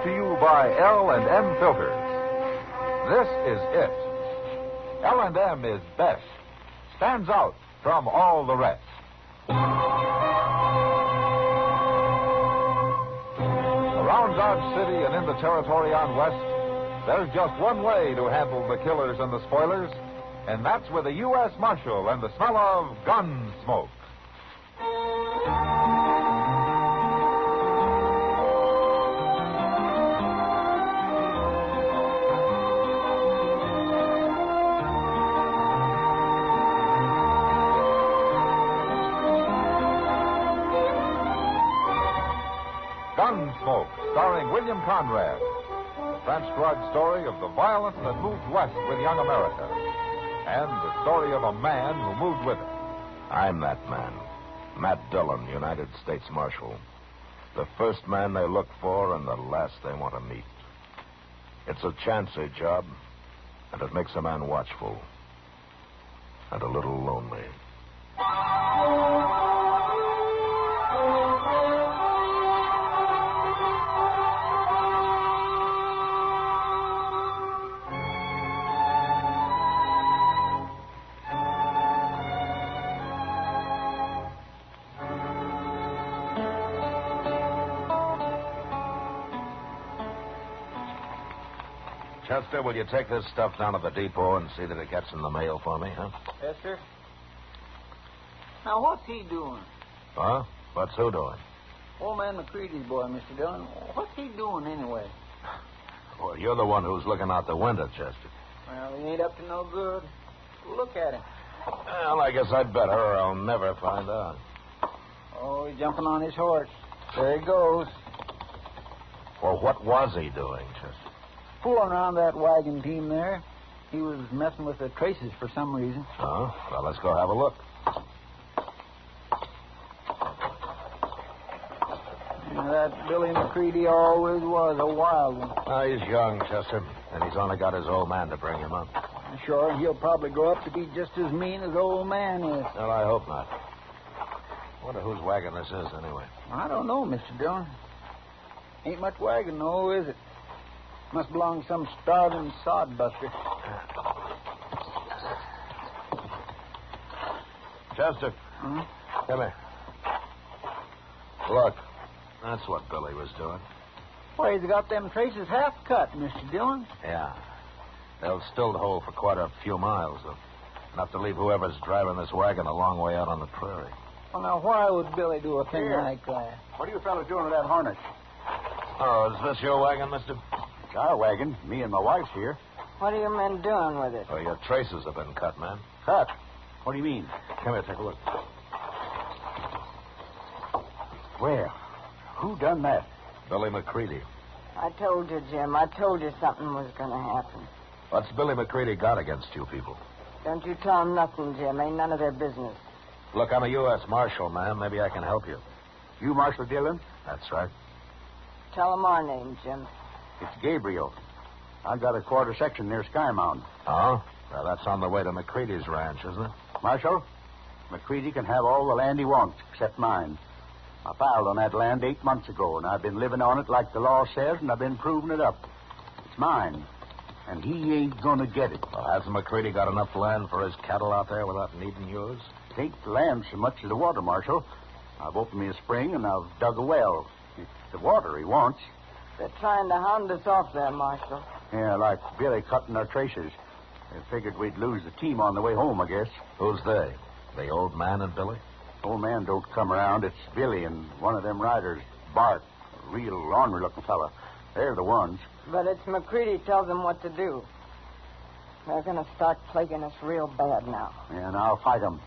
to you by L&M Filters. This is it. L&M is best. Stands out from all the rest. Around Dodge City and in the territory on West, there's just one way to handle the killers and the spoilers, and that's with a U.S. Marshal and the smell of gun smoke. Gunsmoke, starring William Conrad. The French drug story of the violence that moved west with young America. And the story of a man who moved with it. I'm that man. Matt Dillon, United States Marshal. The first man they look for and the last they want to meet. It's a chancy job, and it makes a man watchful. And a little lonely. Chester, will you take this stuff down to the depot and see that it gets in the mail for me, huh? Yes, sir. Now, what's he doing? Huh? What's who doing? Old man McCready's boy, Mr. Dillon. What's he doing anyway? Well, you're the one who's looking out the window, Chester. Well, he ain't up to no good. Look at him. Well, I guess I'd better, or I'll never find out. Oh, he's jumping on his horse. There he goes. Well, what was he doing, Chester? Fooling around that wagon team there. He was messing with the traces for some reason. Oh, well, let's go have a look. That Billy McCready always was a wild one. Oh, he's young, Chester, and he's only got his old man to bring him up. Sure, he'll probably grow up to be just as mean as old man is. Well, I hope not. Wonder whose wagon this is, anyway. I don't know, Mr. Dillon. Ain't much wagon, though, is it? Must belong to some starving sodbuster. Chester. Hmm? Come here. Look, that's what Billy was doing. Why, he's got them traces half cut, Mr. Dillon. Yeah. They'll still hold for quite a few miles, though. Enough to leave whoever's driving this wagon a long way out on the prairie. Well, now, why would Billy do a thing like that? What are you fellas doing with that harness? Oh, is this your wagon, mister? It's our wagon. Me and my wife's here. What are you men doing with it? Oh, your traces have been cut, man. Cut? What do you mean? Come here, take a look. Where? Who done that? Billy McCready. I told you, Jim. I told you something was going to happen. What's Billy McCready got against you people? Don't you tell them nothing, Jim. Ain't none of their business. Look, I'm a U.S. Marshal, man. Maybe I can help you. You Marshal Dillon? That's right. Tell them our name, Jim. It's Gabriel. I've got a quarter section near Sky Mound. Oh? Well, that's on the way to McCready's ranch, isn't it? Marshal, McCready can have all the land he wants except mine. I filed on that land 8 months ago, and I've been living on it like the law says, and I've been proving it up. It's mine, and he ain't going to get it. Well, hasn't McCready got enough land for his cattle out there without needing yours? It ain't the land so much as the water, Marshal. I've opened me a spring, and I've dug a well. It's the water he wants. They're trying to hound us off there, Marshal. Yeah, like Billy cutting our traces. They figured we'd lose the team on the way home, I guess. Who's they? The old man and Billy? Old man don't come around. It's Billy and one of them riders, Bart, a real ornery-looking fella. They're the ones. But it's McCready tells them what to do. They're going to start plaguing us real bad now. Yeah, and I'll fight 'em.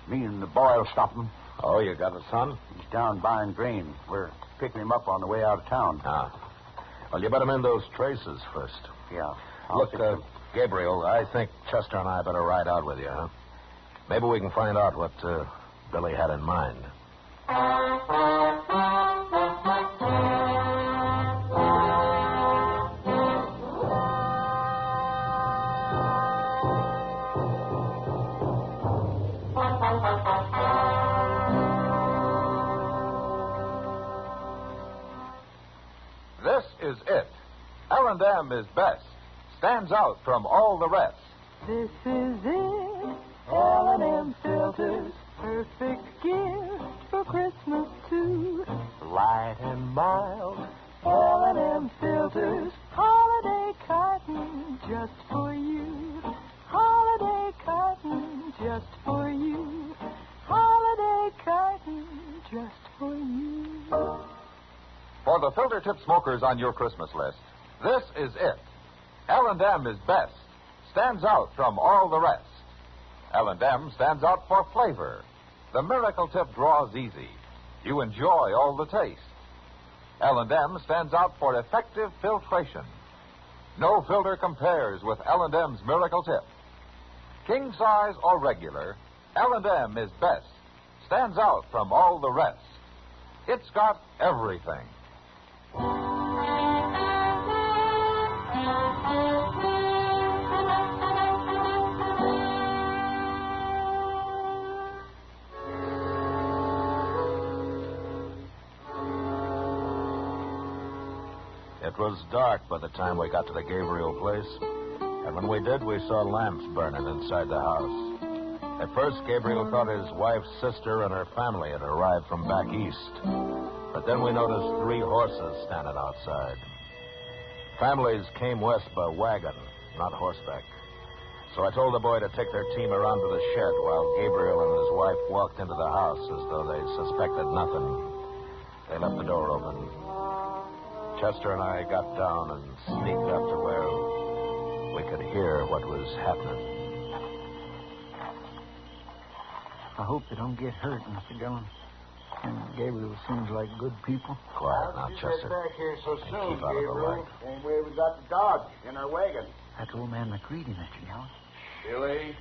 Me and the boy'll stop 'em. Oh, you got a son? He's down buying grain. We're picking him up on the way out of town. Ah. Well, you better mend those traces first. Yeah. Look, Gabriel, I think Chester and I better ride out with you, huh? Maybe we can find out what Billy had in mind. This is it. L&M is best. Stands out from all the rest. This is it. L&M filters. Perfect gift for Christmas, too. Light and mild. L&M filters. Holiday cotton just for you. Holiday cotton just for you. Holiday cotton just for you. For the filter tip smokers on your Christmas list, this is it. L&M is best. Stands out from all the rest. L&M stands out for flavor. The miracle tip draws easy. You enjoy all the taste. L&M stands out for effective filtration. No filter compares with L&M's miracle tip. King size or regular, L&M is best. Stands out from all the rest. It's got everything. It was dark by the time we got to the Gabriel place. And when we did, we saw lamps burning inside the house. At first, Gabriel thought his wife's sister and her family had arrived from back east. But then we noticed 3 horses standing outside. Families came west by wagon, not horseback. So I told the boy to take their team around to the shed while Gabriel and his wife walked into the house as though they suspected nothing. They left the door open. Chester and I got down and sneaked up to where we could hear what was happening. I hope they don't get hurt, Mr. Dillon. And Gabriel seems like good people. Quiet now, Chester. Back here so And soon, keep out of the Gabriel. light. Same way we got the Dodge in our wagon. That's old man McCready, Mr. Dillon. Billy,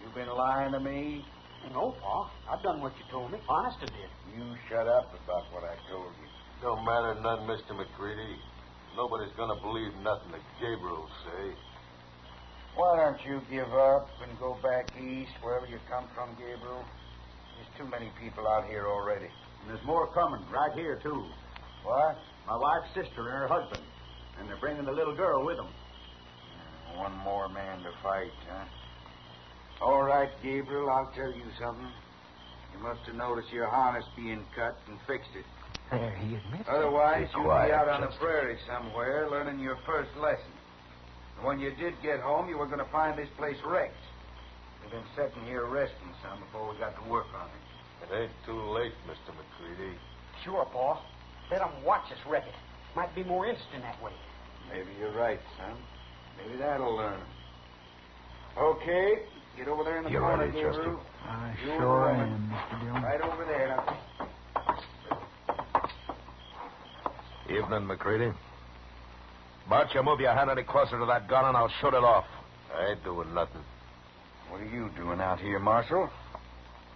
you been lying to me? No, Pa. I've done what you told me. Honest, I did. You shut up about what I told you. Don't matter none, Mr. McCready. Nobody's gonna believe nothing that Gabriel say. Why don't you give up and go back east, wherever you come from, Gabriel? There's too many people out here already. And there's more coming right here, too. What? My wife's sister and her husband. And they're bringing the little girl with them. One more man to fight, huh? All right, Gabriel, I'll tell you something. You must have noticed your harness being cut and fixed it. There, he admits it. Otherwise, Be you'd quiet, be out on the Chester. prairie somewhere learning your first lesson. And when you did get home, you were going to find this place wrecked. We've been sitting here resting some before we got to work on it. It ain't too late, Mr. McCready. Sure, Pa. Let them watch us wreck it. Might be more interesting that way. Maybe you're right, son. Maybe that'll learn 'em. Okay, get over there in the You corner, ready, Chester? Gabriel. I You sure and the am, woman. Mr. Dillon. Right over there. Now. Evening, McCready. Bart, you move your hand any closer to that gun and I'll shoot it off. I ain't doing nothing. What are you doing out here, Marshal?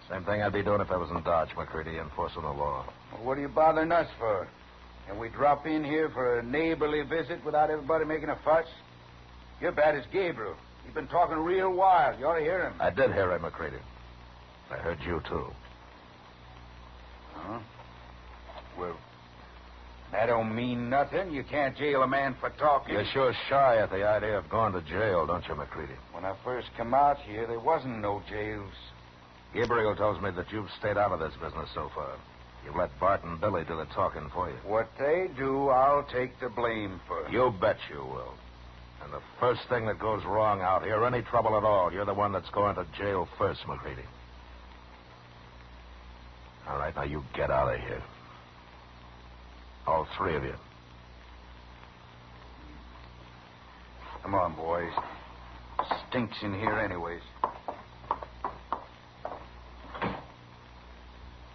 Same thing I'd be doing if I was in Dodge, McCready, enforcing the law. Well, what are you bothering us for? Can we drop in here for a neighborly visit without everybody making a fuss? You're bad as Gabriel. He's been talking real wild. You ought to hear him. I did hear him, McCready. I heard you, too. Huh? Well, that don't mean nothing. You can't jail a man for talking. You're sure shy at the idea of going to jail, don't you, McCready? When I first come out here, there wasn't no jails. Gabriel tells me that you've stayed out of this business so far. You've let Bart and Billy do the talking for you. What they do, I'll take the blame for. You bet you will. And the first thing that goes wrong out here, any trouble at all, you're the one that's going to jail first, McCready. All right, now you get out of here. All 3 of you. Come on, boys. Stinks in here anyways.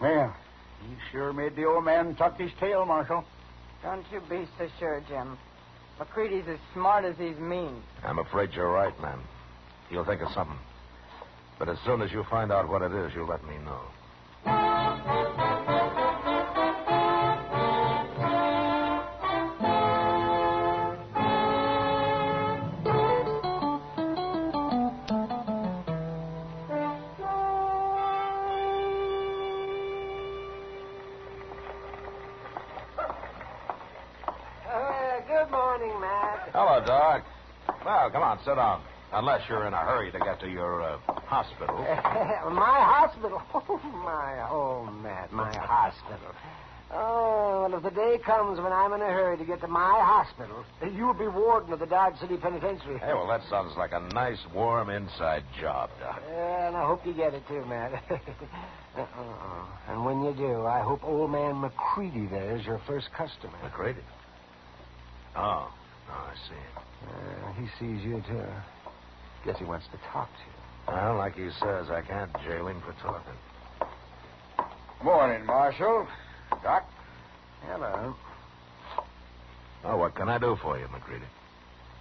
Well, you sure made the old man tuck his tail, Marshal. Don't you be so sure, Jim. McCready's as smart as he's mean. I'm afraid you're right, man. He'll think of something. But as soon as you find out what it is, you'll let me know. Hello, Doc. Well, come on, sit down. Unless you're in a hurry to get to your hospital. My hospital? Oh, Matt, my hospital. Oh, well, if the day comes when I'm in a hurry to get to my hospital, you'll be warden of the Dodge City Penitentiary. Hey, well, that sounds like a nice, warm inside job, Doc. Yeah, and I hope you get it, too, Matt. And when you do, I hope old man McCready there is your first customer. McCready? Oh, I see. He sees you, too. Guess he wants to talk to you. Well, like he says, I can't jail him for talking. Morning, Marshal. Doc? Hello. Oh, what can I do for you, McCready?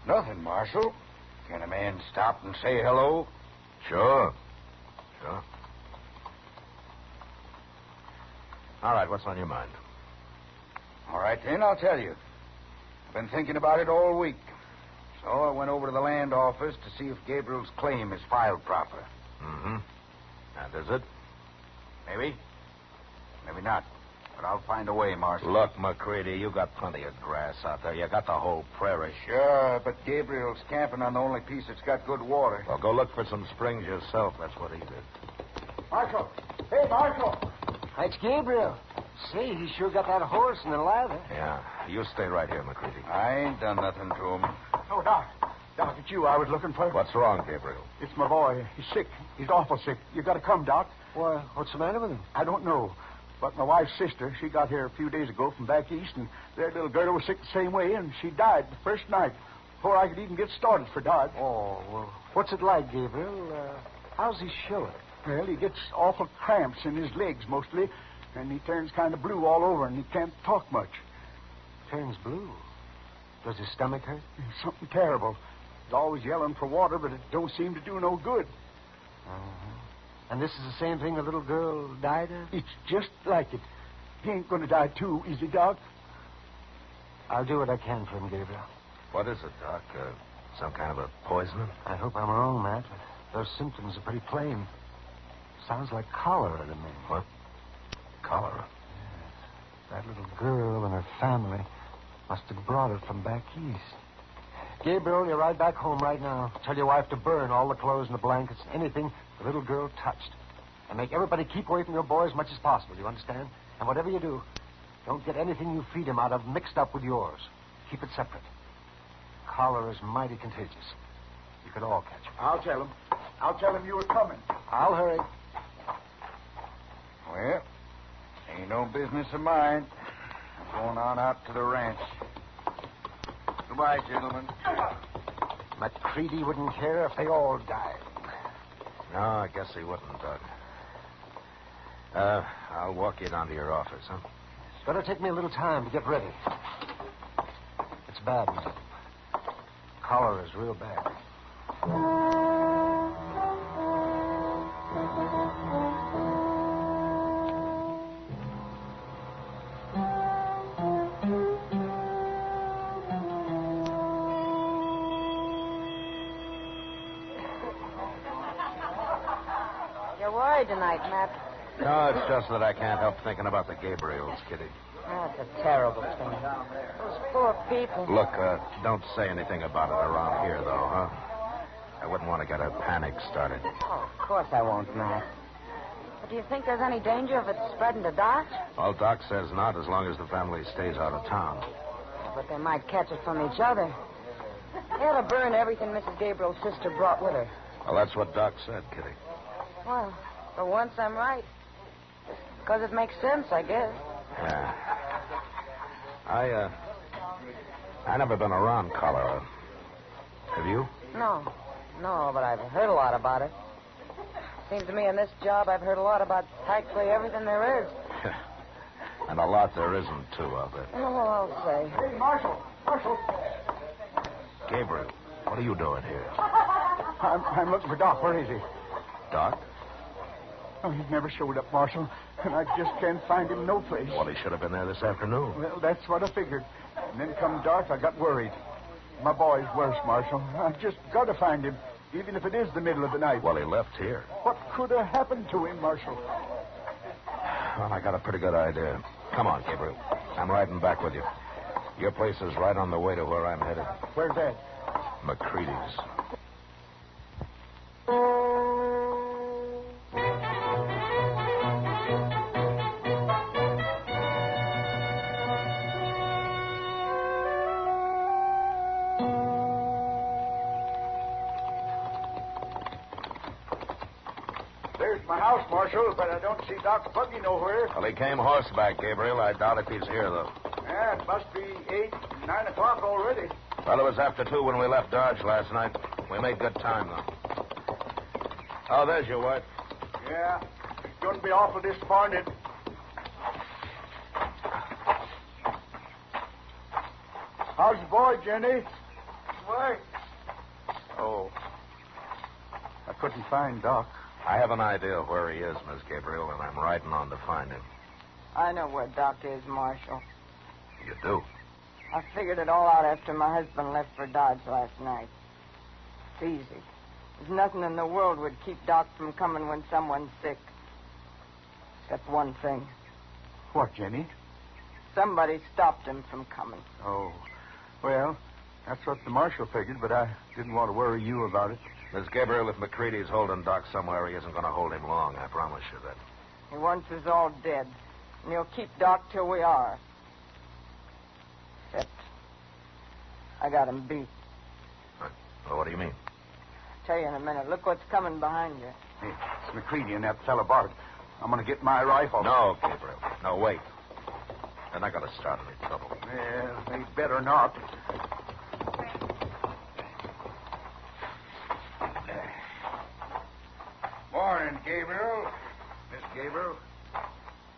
Nothing, Marshal. Can a man stop and say hello? Sure. All right, what's on your mind? All right, then, I'll tell you. I've been thinking about it all week. So I went over to the land office to see if Gabriel's claim is filed proper. Mm-hmm. And is it? Maybe. Maybe not. But I'll find a way, Marshal. Look, McCready, you got plenty of grass out there. You got the whole prairie. Sure, but Gabriel's camping on the only piece that's got good water. Well, go look for some springs yourself. That's what he did. Marshal! Hey, Marshal! It's Gabriel. Say, he sure got that horse and the lather. Yeah. You stay right here, McCready. I ain't done nothing to him. Oh, Doc. Doc, it's you I was looking for. What's wrong, Gabriel? It's my boy. He's sick. He's awful sick. You got to come, Doc. Why, what's the matter with him? I don't know. But my wife's sister, she got here a few days ago from back east, and their little girl was sick the same way, and she died the first night before I could even get started for Dodge. Oh, well, what's it like, Gabriel? How's he show it? Well, he gets awful cramps in his legs mostly, and he turns kind of blue all over, and he can't talk much. Turns blue? Does his stomach hurt? Something terrible. He's always yelling for water, but it don't seem to do no good. Uh-huh. And this is the same thing the little girl died of? It's just like it. He ain't going to die, too, is he, Doc? I'll do what I can for him, Gabriel. What is it, Doc? Some kind of a poisoning? I hope I'm wrong, Matt. Those symptoms are pretty plain. Sounds like cholera to me. What? Cholera? Yes. That little girl and her family must have brought it from back east. Gabriel, you ride back home right now. Tell your wife to burn all the clothes and the blankets, anything the little girl touched. And make everybody keep away from your boy as much as possible, you understand? And whatever you do, don't get anything you feed him out of mixed up with yours. Keep it separate. Cholera is mighty contagious. You could all catch it. I'll tell him. I'll tell him you were coming. I'll hurry. Well, ain't no business of mine. I'm going on out to the ranch. Goodbye, gentlemen. McCready wouldn't care if they all died. No, I guess he wouldn't, Doc. I'll walk you down to your office, huh? It's going to take me a little time to get ready. It's bad, man. Cholera is real bad. You're worried tonight, Matt. No, it's just that I can't help thinking about the Gabriels, Kitty. That's a terrible thing. Those poor people. Look, don't say anything about it around here, though, huh? I wouldn't want to get a panic started. Oh, of course I won't, Matt. But do you think there's any danger of it spreading to Doc? Well, Doc says not, as long as the family stays out of town. But they might catch it from each other. They ought to burn everything Mrs. Gabriel's sister brought with her. Well, that's what Doc said, Kitty. Well, for once I'm right. Just because it makes sense, I guess. Yeah. I never been around cholera. Have you? No, but I've heard a lot about it. Seems to me in this job I've heard a lot about practically everything there is. And a lot there isn't, too, I'll bet. Oh, I'll say. Hey, Marshal. Gabriel, what are you doing here? I'm looking for Doc. Where is he? Doc? Oh, he never showed up, Marshal, and I just can't find him no place. Well, he should have been there this afternoon. Well, that's what I figured. And then come dark, I got worried. My boy's worse, Marshal. I've just got to find him, even if it is the middle of the night. Well, he left here. What could have happened to him, Marshal? Well, I got a pretty good idea. Come on, Gabriel. I'm riding back with you. Your place is right on the way to where I'm headed. Where's that? McCready's. There's my house, Marshal, but I don't see Doc Buggy nowhere. Well, he came horseback, Gabriel. I doubt if he's here, though. Yeah, it must be 8, 9 o'clock already. Well, it was after 2 when we left Dodge last night. We made good time, though. Oh, there's your wife. Yeah, she's going to be awful disappointed. How's the boy, Jenny? Where? Oh. I couldn't find Doc. I have an idea of where he is, Miss Gabriel, and I'm riding on to find him. I know where Doc is, Marshal. You do? I figured it all out after my husband left for Dodge last night. It's easy. There's nothing in the world would keep Doc from coming when someone's sick. Except one thing. What, Jenny? Somebody stopped him from coming. Oh. Well, that's what the marshal figured, but I didn't want to worry you about it. Miss Gabriel, if McCready's holding Doc somewhere, he isn't going to hold him long. I promise you that. He wants us all dead. And he'll keep Doc till we are. Except I got him beat. Well, what do you mean? I'll tell you in a minute. Look what's coming behind you. Hey, it's McCready and that fella Bart. I'm going to get my rifle. No, Gabriel. No, wait. They're not going to start any trouble. Well, they better not. Morning, Gabriel. Miss Gabriel.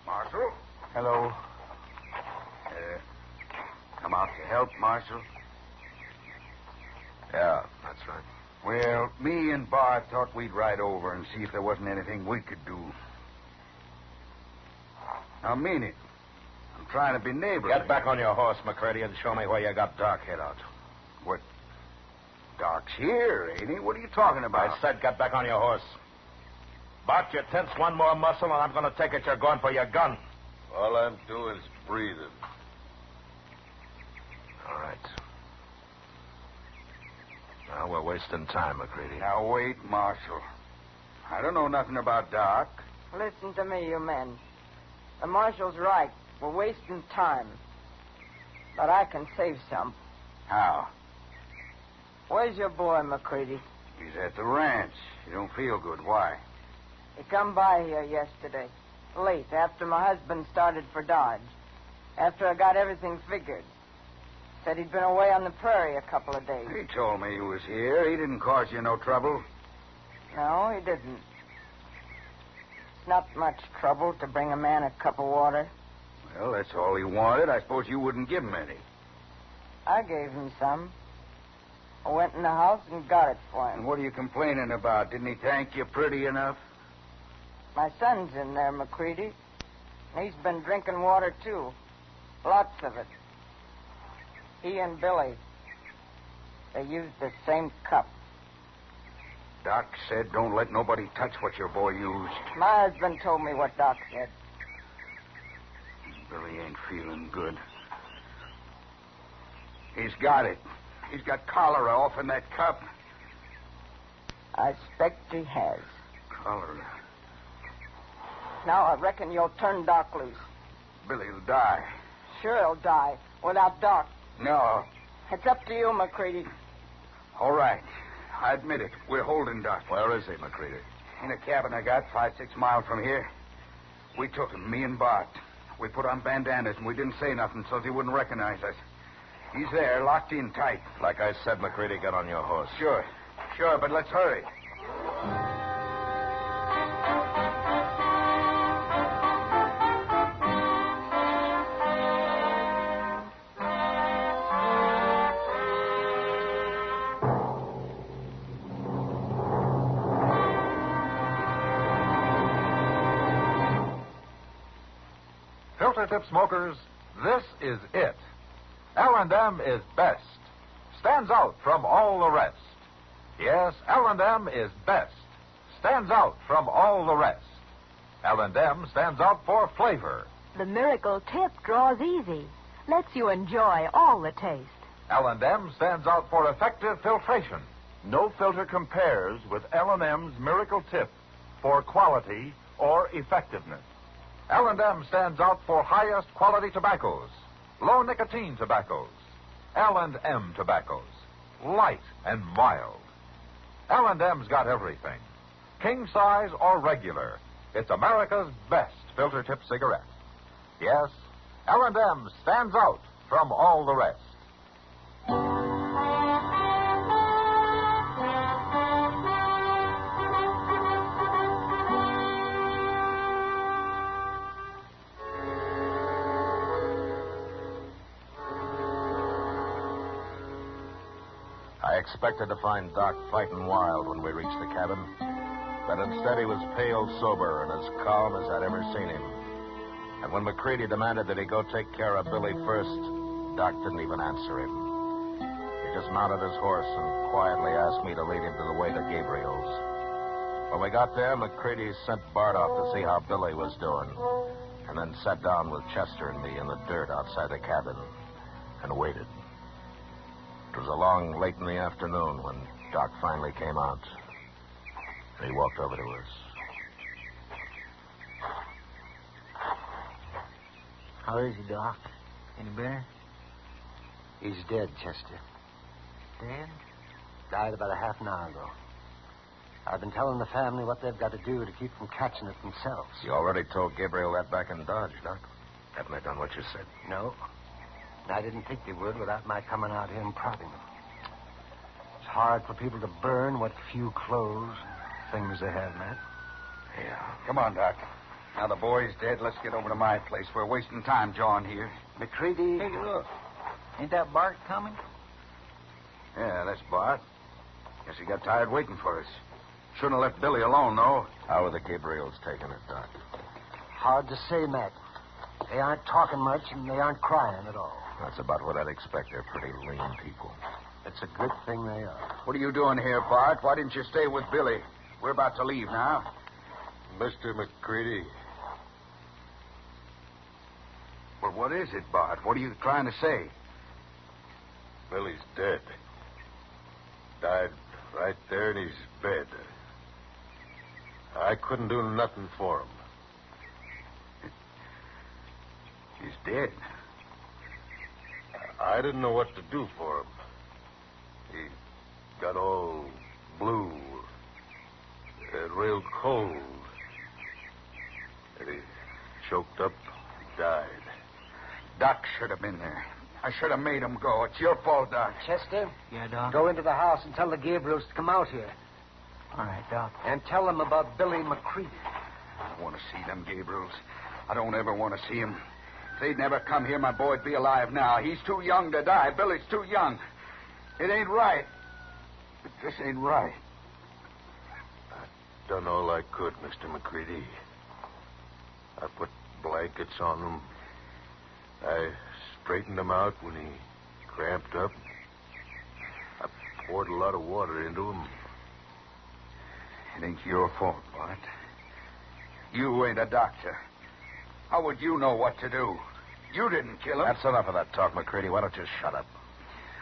Marshal. Hello. Come out to help, Marshal. Yeah, that's right. Well, me and Bart thought we'd ride over and see if there wasn't anything we could do. I mean it. I'm trying to be neighborly. Get back on your horse, McCready, and show me where you got Doc hid out. What? Doc's here, ain't he? What are you talking about? I said get back on your horse. Bart, you tense one more muscle, and I'm going to take it you're going for your gun. All I'm doing is breathing. All right. Now we're wasting time, McCready. Now, wait, Marshal. I don't know nothing about Doc. Listen to me, you men. The marshal's right. We're wasting time. But I can save some. How? Where's your boy, McCready? He's at the ranch. He don't feel good. Why? He come by here yesterday. Late, after my husband started for Dodge. After I got everything figured. Said he'd been away on the prairie a couple of days. He told me he was here. He didn't cause you no trouble. No, he didn't. It's not much trouble to bring a man a cup of water. Well, that's all he wanted. I suppose you wouldn't give him any. I gave him some. I went in the house and got it for him. And what are you complaining about? Didn't he thank you pretty enough? My son's in there, McCready. He's been drinking water, too. Lots of it. He and Billy, they used the same cup. Doc said don't let nobody touch what your boy used. My husband told me what Doc said. Billy ain't feeling good. He's got it. He's got cholera off in that cup. I expect he has. Cholera. Now I reckon you'll turn Doc loose. Billy'll die. Sure he'll die without Doc. No. It's up to you, McCready. All right. I admit it. We're holding Doc. Where is he, McCready? In a cabin I got 5-6 miles from here. We took him, me and Bart. We put on bandanas, and we didn't say nothing so he wouldn't recognize us. He's there, locked in tight. Like I said, McCready, get on your horse. Sure, but let's hurry. Filter tip smokers, this is it. L&M is best. Stands out from all the rest. Yes, L&M is best. Stands out from all the rest. L&M stands out for flavor. The miracle tip draws easy. lets you enjoy all the taste. L&M stands out for effective filtration. No filter compares with L&M's Miracle Tip for quality or effectiveness. L&M stands out for highest quality tobaccos, low nicotine tobaccos, L&M tobaccos, light and mild. L&M's got everything. King size or regular, it's America's best filter tip cigarette. Yes, L&M stands out from all the rest. I expected to find Doc fighting wild when we reached the cabin, but instead he was pale sober and as calm as I'd ever seen him. And when McCready demanded that he go take care of Billy first, Doc didn't even answer him. He just mounted his horse and quietly asked me to lead him to the way to Gabriel's. When we got there, McCready sent Bart off to see how Billy was doing, and then sat down with Chester and me in the dirt outside the cabin and waited. It was along late in the afternoon when Doc finally came out. And he walked over to us. How is he, Doc? Any better? He's dead, Chester. Dead? Died about a half an hour ago. I've been telling the family what they've got to do to keep from catching it themselves. You already told Gabriel that back in Dodge, Doc. Haven't they done what you said? No. And I didn't think they would without my coming out here and prodding them. It's hard for people to burn what few clothes and things they have, Matt. Yeah. Come on, Doc. Now the boy's dead. Let's get over to my place. We're wasting time, John, here. McCready. Hey, look. Ain't that Bart coming? Yeah, that's Bart. Guess he got tired waiting for us. Shouldn't have left Billy alone, though. How are the Gabriels taking it, Doc? Hard to say, Matt. They aren't talking much, and they aren't crying at all. That's about what I'd expect. They're pretty lean people. It's a good thing they are. What are you doing here, Bart? Why didn't you stay with Billy? We're about to leave now. Mr. McCready. Well, what is it, Bart? What are you trying to say? Billy's dead. Died right there in his bed. I couldn't do nothing for him. He's dead. I didn't know what to do for him. He got all blue, real cold. And he choked up and died. Doc should have been there. I should have made him go. It's your fault, Doc. Chester? Yeah, Doc? Go into the house and tell the Gabriels to come out here. All right, Doc. And tell them about Billy McCready. I don't want to see them Gabriels. I don't ever want to see them. If they'd never come here, my boy'd be alive now. He's too young to die. Billy's too young. It ain't right. It just ain't right. I done all I could, Mr. McCready. I put blankets on him. I straightened him out when he cramped up. I poured a lot of water into him. It ain't your fault, Bart. You ain't a doctor. How would you know what to do? You didn't kill him. That's enough of that talk, McCready. Why don't you shut up?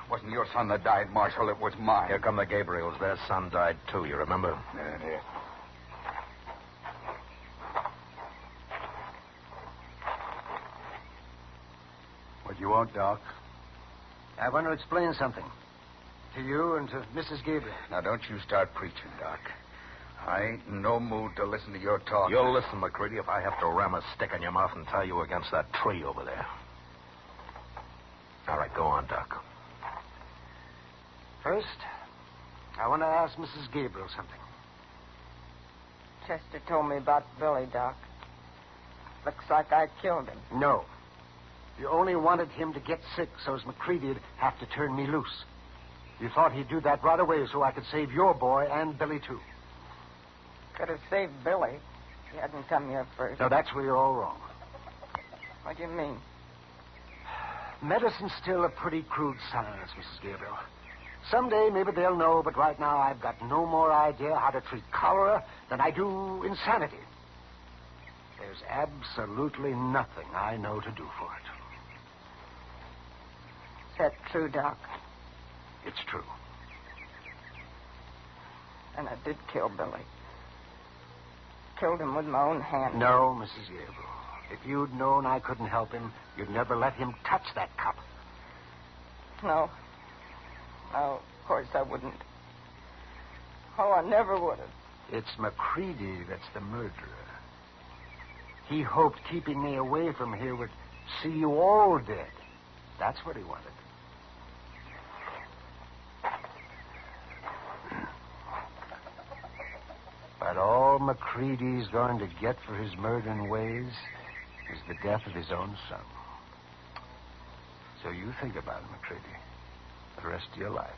It wasn't your son that died, Marshal. It was mine. Here come the Gabriels. Their son died, too, you remember? Yeah. What do you want, Doc? I want to explain something. To you and to Mrs. Gabriel. Now, don't you start preaching, Doc. I ain't in no mood to listen to your talk. You'll listen, McCready, if I have to ram a stick in your mouth and tie you against that tree over there. All right, go on, Doc. First, I want to ask Mrs. Gabriel something. Chester told me about Billy, Doc. Looks like I killed him. No. You only wanted him to get sick so as McCready'd have to turn me loose. You thought he'd do that right away so I could save your boy and Billy, too. Could have saved Billy. He hadn't come here first. No, that's where you're all wrong. What do you mean? Medicine's still a pretty crude science, Mrs. Gabriel. Someday maybe they'll know, but right now I've got no more idea how to treat cholera than I do insanity. There's absolutely nothing I know to do for it. that true, Doc? It's true. And I did kill Billy. Killed him with my own hand. No, Mrs. Gabriel. If you'd known I couldn't help him, you'd never let him touch that cup. No. No, of course I wouldn't. Oh, I never would have. It's McCready that's the murderer. He hoped keeping me away from here would see you all dead. That's what he wanted. But all McCready's going to get for his murdering ways is the death of his own son. So you think about it, McCready, the rest of your life.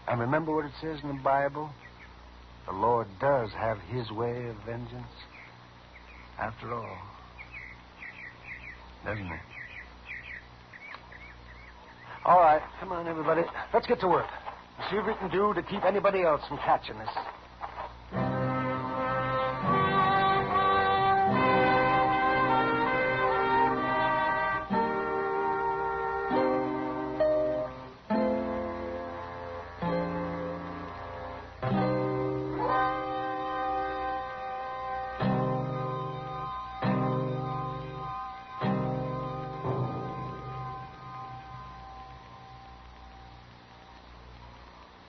And remember what it says in the Bible? The Lord does have his way of vengeance. After all. Doesn't he? All right, come on, everybody. Let's get to work. See what we can do to keep anybody else from catching us.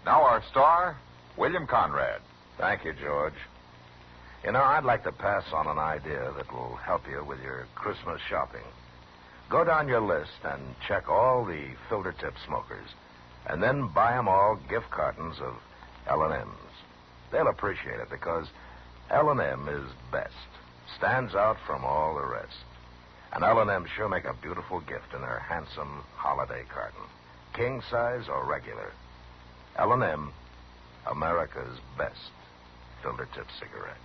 Now our star, William Conrad. Thank you, George. You know, I'd like to pass on an idea that will help you with your Christmas shopping. Go down your list and check all the filter tip smokers, and then buy them all gift cartons of L&M's. They'll appreciate it because L&M is best, stands out from all the rest. And L&M sure make a beautiful gift in their handsome holiday carton, king size or regular. L&M, America's best filter tip cigarette.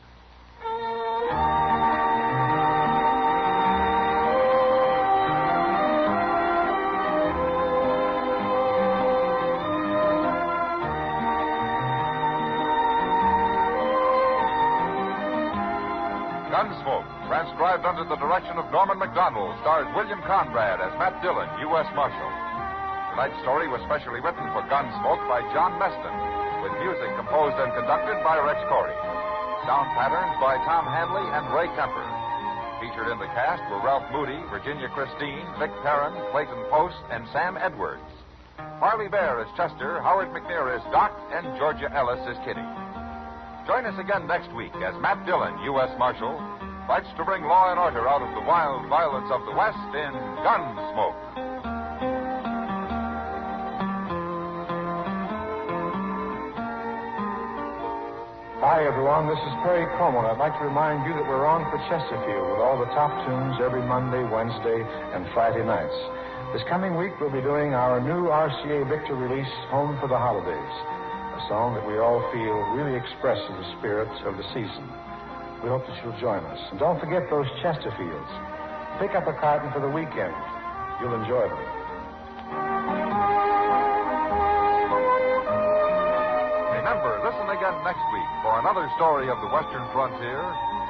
Gunsmoke, transcribed under the direction of Norman MacDonald, stars William Conrad as Matt Dillon, U.S. Marshal. Tonight's story was specially written for Gunsmoke by John Meston, with music composed and conducted by Rex Corey. Sound patterns by Tom Hanley and Ray Kemper. Featured in the cast were Ralph Moody, Virginia Christine, Vic Perrin, Clayton Post, and Sam Edwards. Harley Bear is Chester, Howard McNear is Doc, and Georgia Ellis is Kitty. Join us again next week as Matt Dillon, U.S. Marshal, fights to bring law and order out of the wild violence of the West in Gunsmoke. Hi, everyone. This is Perry Como. I'd like to remind you that we're on for Chesterfield with all the top tunes every Monday, Wednesday, and Friday nights. This coming week, we'll be doing our new RCA Victor release, Home for the Holidays, a song that we all feel really expresses the spirit of the season. We hope that you'll join us. And don't forget those Chesterfields. Pick up a carton for the weekend. You'll enjoy them. Remember, listen again next week for another story of the Western frontier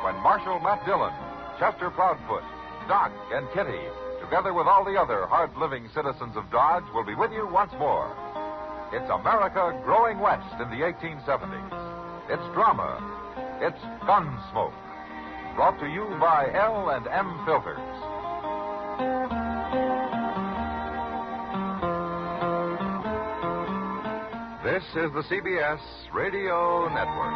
when Marshal Matt Dillon, Chester Proudfoot, Doc, and Kitty, together with all the other hard-living citizens of Dodge, will be with you once more. It's America growing west in the 1870s. It's drama. It's Gunsmoke. Brought to you by L&M Filters. This is the CBS Radio Network.